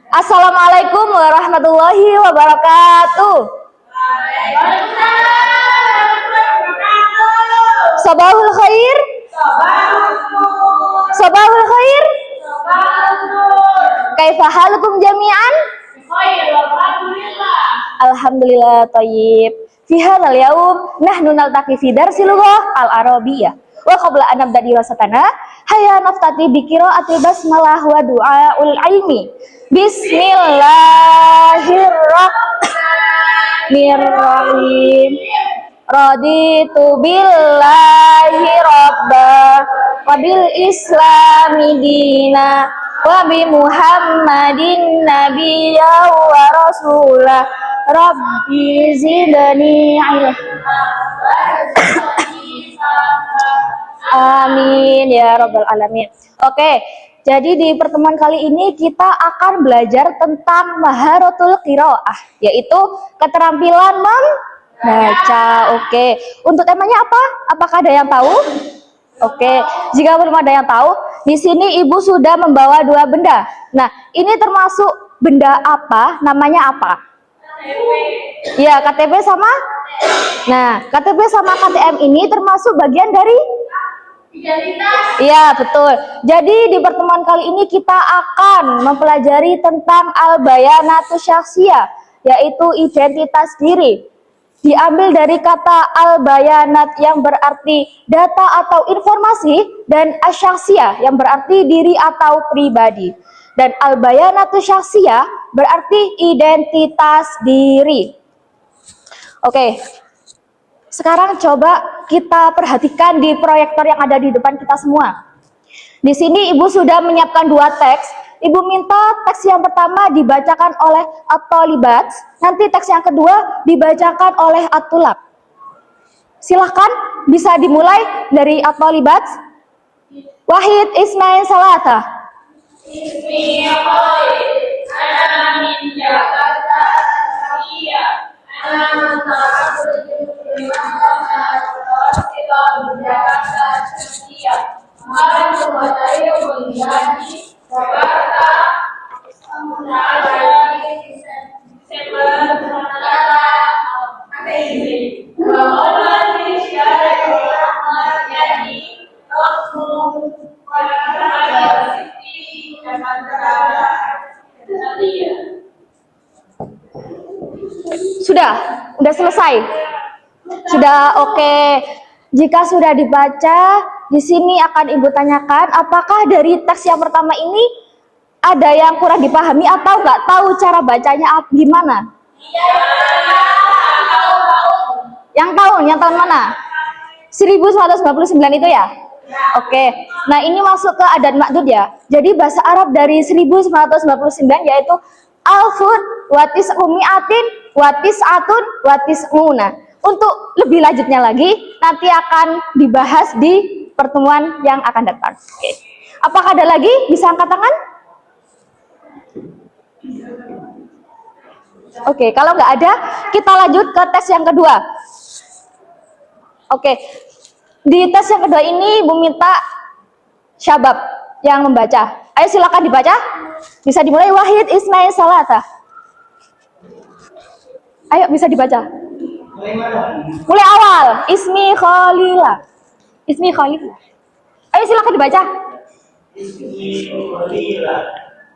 Assalamualaikum warahmatullahi wabarakatuh. Sabahul khair. Sabahul khair. Kaifa halukum jami'an? Alhamdulillah thayyib. Fi hadzal yaum nahnu naltaqi fi darsil lughah al-arabiyyah. Wa qabla an nabda dirasatana, hayya naftati bi qiraatil basmalah wa du'aul ilmi. Bismillahirrahmanirrahim. Raditu billahi rabba wa bil islami dina wa bi Muhammadin nabiyya wa rasulah. Rabbi zidni ilma. Amin ya rabbal alamin. Oke, jadi di pertemuan kali ini kita akan belajar tentang maharatul qiraah, yaitu keterampilan membaca. Oke, untuk temanya apa? Apakah ada yang tahu? Oke, jika belum ada yang tahu, di sini ibu sudah membawa dua benda. Nah, ini termasuk benda apa? Namanya apa? Ya, KTP sama. Nah, KTP sama KTM ini termasuk bagian dari identitas. Iya, betul. Jadi di pertemuan kali ini kita akan mempelajari tentang al-bayanatu syakhsiyah, yaitu identitas diri. Diambil dari kata al-bayanat yang berarti data atau informasi, dan asyakhsiyah yang berarti diri atau pribadi. Dan al-bayanatu syakhsiyah berarti identitas diri. Oke. Sekarang coba kita perhatikan di proyektor yang ada di depan kita semua. Di sini ibu sudah menyiapkan dua teks. Ibu minta teks yang pertama dibacakan oleh at-thalibat, nanti teks yang kedua dibacakan oleh at-tulab. Silahkan, bisa dimulai dari at-thalibat. Wahid Ismail Salata. Ismi Khalid, ana min Jakarta, Iya, ana muta'abbid bil Jakarta, Iya. Malam Jumataya menjadi Jakarta, Sudah selesai. Sudah oke. Jika sudah dibaca, di sini akan ibu tanyakan, apakah dari teks yang pertama ini ada yang kurang dipahami atau nggak tahu cara bacanya gimana? Yang tahun mana? 1999 itu ya? Oke. Nah, ini masuk ke adat makdud ya. Jadi bahasa Arab dari 1999 yaitu alfun watis umiatin watis atun watis muna. Untuk lebih lanjutnya lagi nanti akan dibahas di pertemuan yang akan datang. Oke. Apakah ada lagi? Bisa angkat tangan? Oke, kalau nggak ada, kita lanjut ke tes yang kedua. Oke, di tes yang kedua ini Ibu minta syabab yang membaca. Ayo silakan dibaca. Bisa dimulai. Wahid Ismail Salata. Ayo bisa dibaca. Mulai awal. Ismi Khalila. Ismi Khalila. Ayo silakan dibaca. Ismi Khalila.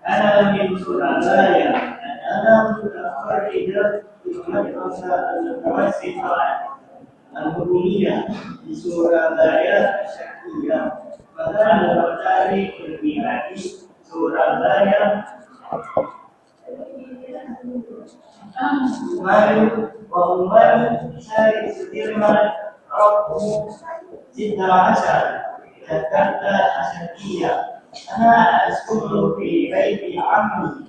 Ana min Surabaya. Ana mutafaridah di madrasah al-Mutawassithah al-Hukumiyah di Surabaya, Syakiyah. Maka dari pribadi Surabaya. Umar Syarif Sudirman Rabbu Sidra Asyar Jakarta Asyakiyah. Ana askunu fi baiti ammi.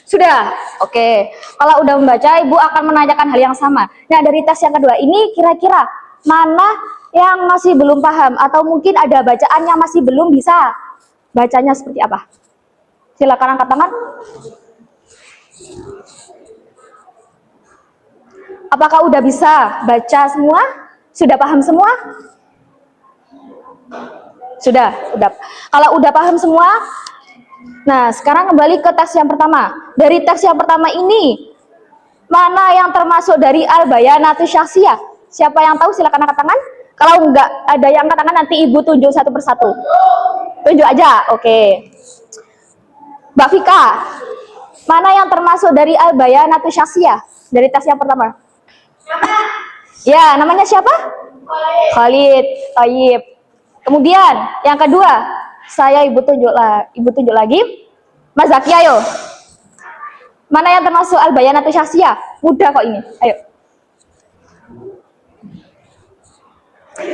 Sudah, oke. Kalau udah membaca, Ibu akan menanyakan hal yang sama. Nah, dari tes yang kedua ini kira-kira mana yang masih belum paham atau mungkin ada bacaan yang masih belum bisa bacanya seperti apa? Silakan angkat tangan. Apakah udah bisa baca semua? Sudah paham semua? Sudah, udah. Kalau udah paham semua, nah sekarang kembali ke teks yang pertama. Dari teks yang pertama ini, mana yang termasuk dari al-bayanatu syakhsiyah? Siapa yang tahu silakan angkat tangan. Kalau enggak ada yang angkat tangan, nanti ibu tunjuk satu persatu. Tunjuk aja, oke. Mbak Vika, mana yang termasuk dari al-bayanatu syakhsiyah? Dari teks yang pertama. Ya, namanya siapa? Khalid. Tayyib. Kemudian yang kedua, ibu tunjuk lagi. Mas Zaki, ayo. Mana yang termasuk al-bayanatu syakhsiyah? Mudah kok ini. Ayo.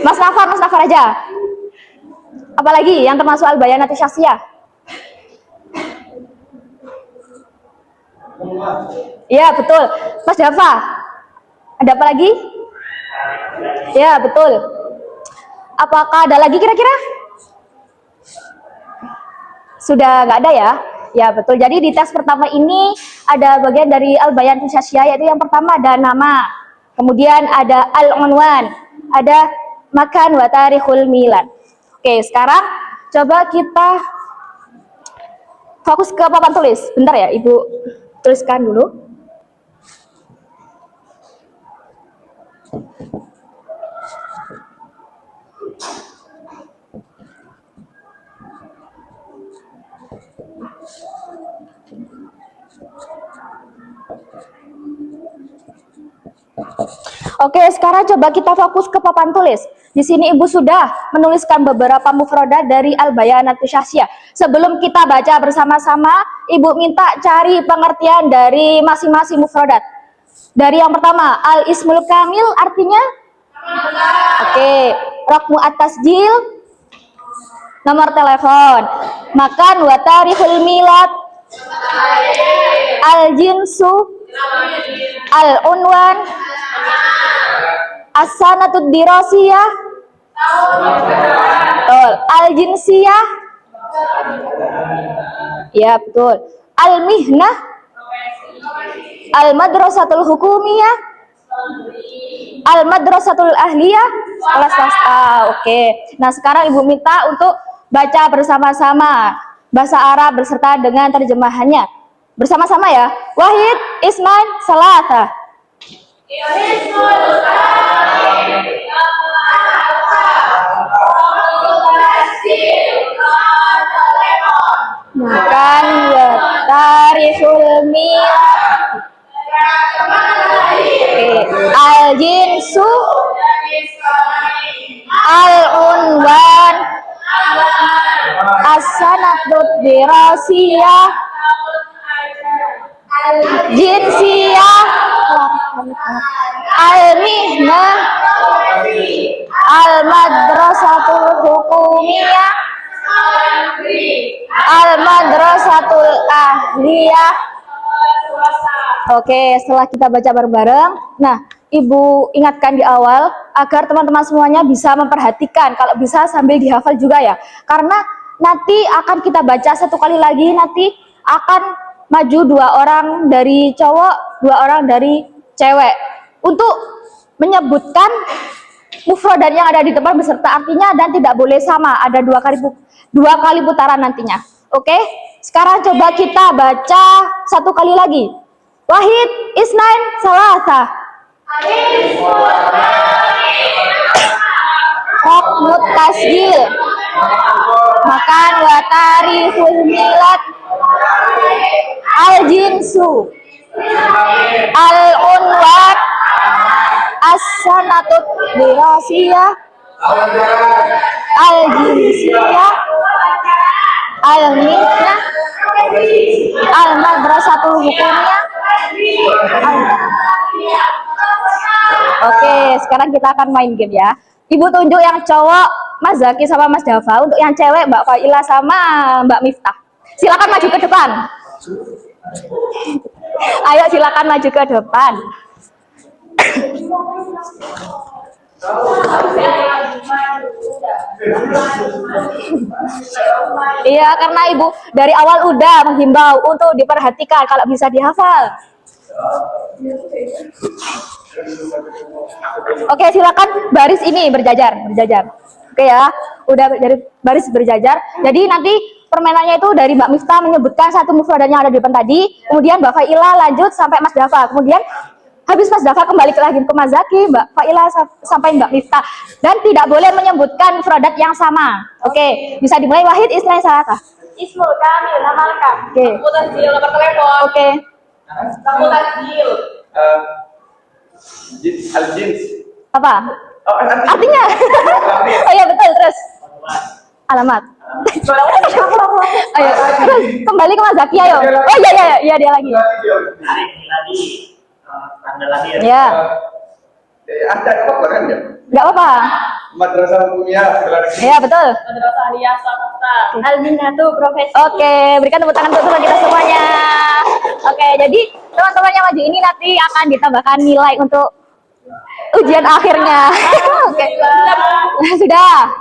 Mas Nafar aja. Apalagi yang termasuk al-bayanatu syakhsiyah? Ya, betul. Mas Dava. Ada apa lagi? Ya, betul. Apakah ada lagi kira-kira? Sudah nggak ada ya? Ya, betul. Jadi di tes pertama ini ada bagian dari al-bayanatu syakhsiyah, yaitu yang pertama ada nama, kemudian ada al-unwan, ada makan wa tarikhul milad. Oke, sekarang coba kita fokus ke papan tulis. Bentar ya, Ibu tuliskan dulu. Oke, sekarang coba kita fokus ke papan tulis. Di sini Ibu sudah menuliskan beberapa mufradat dari al-bayanatu syakhsiyah. Sebelum kita baca bersama-sama, Ibu minta cari pengertian dari masing-masing mufradat. Dari yang pertama, al-ismul kamil artinya? Oke, raqmu at-tasjil, nomor telepon. Makan wa tarikhul milad, al-jinsu, al-unwan, as-sanatud dirasiyah, betul. Al-jinsiyah, ya betul. Al-mihnah, al-madrasatul hukumiyah, al-madrasatul ahliyah, kelas swasta. Oke. Nah, sekarang Ibu minta untuk baca bersama-sama bahasa Arab beserta dengan terjemahannya. Bersama-sama ya. Wahid, ismain, salata. Makan wa tarikhul milad, al-jinsu, al-unwan, as-sanatud dirasiyah, jinsiyah, al-mihnah, al-madrasatul hukumiyah, al-madrasatul ahliyah. Oke, setelah kita baca bareng-bareng, nah Ibu ingatkan di awal agar teman-teman semuanya bisa memperhatikan, kalau bisa sambil dihafal juga ya. Karena nanti akan kita baca satu kali lagi, nanti akan maju 2 orang dari cowok, 2 orang dari cewek untuk menyebutkan mufradat yang ada di depan beserta artinya dan tidak boleh sama, ada 2 kali putaran nantinya. Oke, sekarang coba kita baca satu kali lagi. Wahid, isnain, salasa. Raqmut tasjil, makan wa tarikhul milad, al-jinsu, al-unwan, as-sanatut dirasiyah, al-jinsiyah, al-mihnah, al-madrasatul hukumiyah. Oke, sekarang kita akan main game ya. Ibu tunjuk yang cowok Mas Zaki sama Mas Dava, untuk yang cewek Mbak Faila sama Mbak Miftah. Silakan maju ke depan. Ayo silakan maju ke depan. Iya, karena Ibu dari awal udah menghimbau untuk diperhatikan kalau bisa dihafal. Oke, silakan baris ini berjajar. Oke ya, udah dari baris berjajar. Jadi nanti permainannya itu dari Mbak Miftah menyebutkan satu mufradat yang ada di depan tadi, kemudian Mbak Faila lanjut sampai Mas Dafa, kemudian habis Mas Dafa kembali lagi ke Mas Zaki, Mbak Faila sampai Mbak Miftah, dan tidak boleh menyebutkan mufradat yang sama. Oke, bisa dimulai. Wahid, Isra, Salasa. Ismul kamil, nama lengkap. Oke. Mutazil, nomor telepon. Oke. Mutazil. Al-jins. Apa? Oh, Artinya? Oh iya betul, terus alamat. Ayo, terus kembali ke Mas Zaki, ayo. Oh iya dia lagi. Hari ini lagi tanggal lahir. Ya, Ada apa kan ya? nggak apa-apa. Madrasah hukumnya sekolah negeri. Ya betul. Madrasah Aliyah Swasta. Al-Minatu profesi. Oke, berikan tepuk tangan untuk teman kita semuanya. Oke, jadi teman-teman yang maju ini nanti akan ditambahkan nilai untuk ujian akhirnya. Oke, sudah.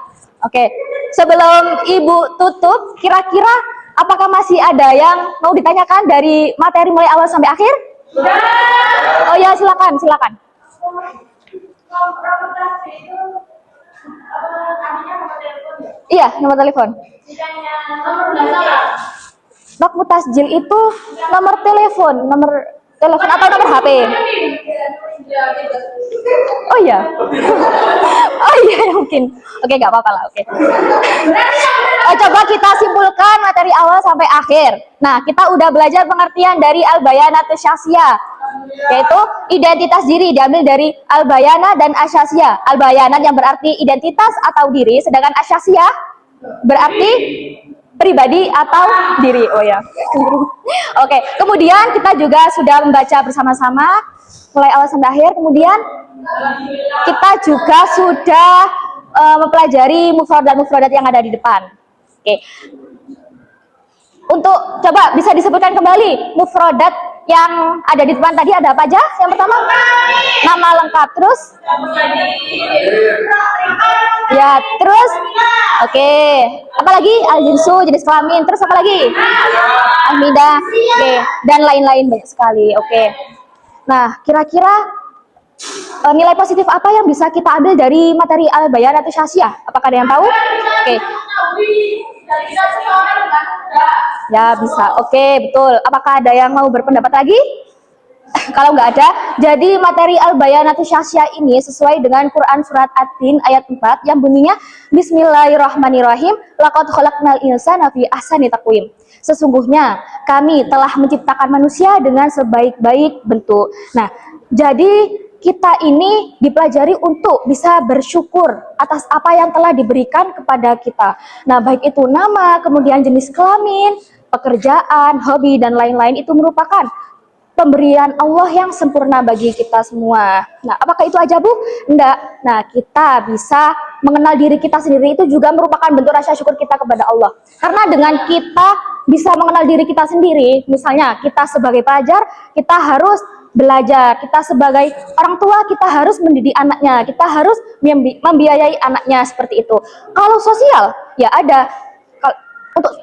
Oke, sebelum Ibu tutup, kira-kira apakah masih ada yang mau ditanyakan dari materi mulai awal sampai akhir? Oh ya, silakan. Transportasi itu artinya nomor telepon ya? Iya, nomor telepon. Jikanya nomor belakang. Rokmu tasjil itu nomor telepon atau nomor HP? Oh iya. Oh iya mungkin. Oke, nggak apa-apa lah. Oke. Coba kita simpulkan materi awal sampai akhir. Nah, kita udah belajar pengertian dari al-bayanatus syaksiyah, yaitu identitas diri diambil dari al-bayana dan asyaksiyah. Al-bayanat yang berarti identitas atau diri, sedangkan asyaksiyah berarti pribadi atau diri. Oh ya. Oke, kemudian kita juga sudah membaca bersama-sama mulai awal sampai akhir. Kemudian kita juga sudah mempelajari mufradat yang ada di depan. Oke. Untuk coba bisa disebutkan kembali mufradat yang ada di depan tadi ada apa aja? Yang pertama nama lengkap, terus ya, terus oke, apalagi al-jinsu, jenis kelamin, terus apa lagi? Ahmidah, oke, dan lain-lain banyak sekali. Oke. Nah, kira-kira nilai positif apa yang bisa kita ambil dari materi al-bayanatus syaksiyah? Apakah ada yang tahu? Oke. Ya, bisa. Oke, betul. Apakah ada yang mau berpendapat lagi? Kalau nggak ada, jadi materi al-bayanatus syaksiyah ini sesuai dengan Quran surat At-Tin ayat 4 yang bunyinya Bismillahirrahmanirrahim, laqad khalaqnal insana fi ahsani taqwim. Sesungguhnya kami telah menciptakan manusia dengan sebaik-baik bentuk. Nah, jadi kita ini dipelajari untuk bisa bersyukur atas apa yang telah diberikan kepada kita. Nah, baik itu nama, kemudian jenis kelamin, pekerjaan, hobi, dan lain-lain itu merupakan pemberian Allah yang sempurna bagi kita semua. Nah, apakah itu aja, Bu? Enggak. Nah, kita bisa mengenal diri kita sendiri itu juga merupakan bentuk rasa syukur kita kepada Allah. Karena dengan kita bisa mengenal diri kita sendiri, misalnya kita sebagai pelajar, kita harus belajar, kita sebagai orang tua, kita harus mendidik anaknya, kita harus membiayai anaknya, seperti itu. Kalau sosial, ya ada.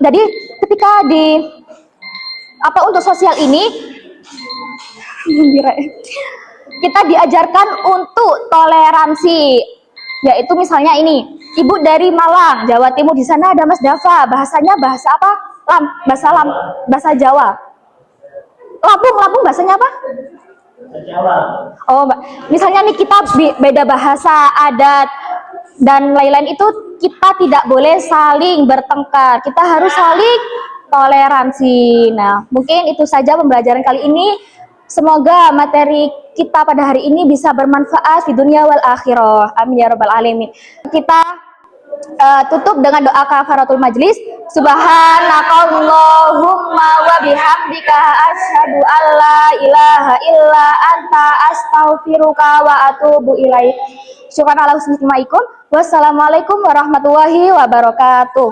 Jadi ketika untuk sosial ini, kita diajarkan untuk toleransi, yaitu misalnya ini, Ibu dari Malang, Jawa Timur, di sana ada Mas Dafa, bahasanya bahasa apa? Bahasa Jawa. Lampung bahasanya apa? Jawa. Oh, misalnya nih kita beda bahasa, adat, dan lain-lain, itu kita tidak boleh saling bertengkar. Kita harus saling toleransi. Nah, mungkin itu saja pembelajaran kali ini. Semoga materi kita pada hari ini bisa bermanfaat di dunia wal akhirah. Amin ya rabbal alamin. Kita tutup dengan doa kafaratul majlis. Subhanakallahumma wa bihamdika asyhadu an la ilaha illa anta astaghfiruka wa atubu ilaik. Syukran ala husni istimaikum. Wassalamualaikum warahmatullahi wabarakatuh.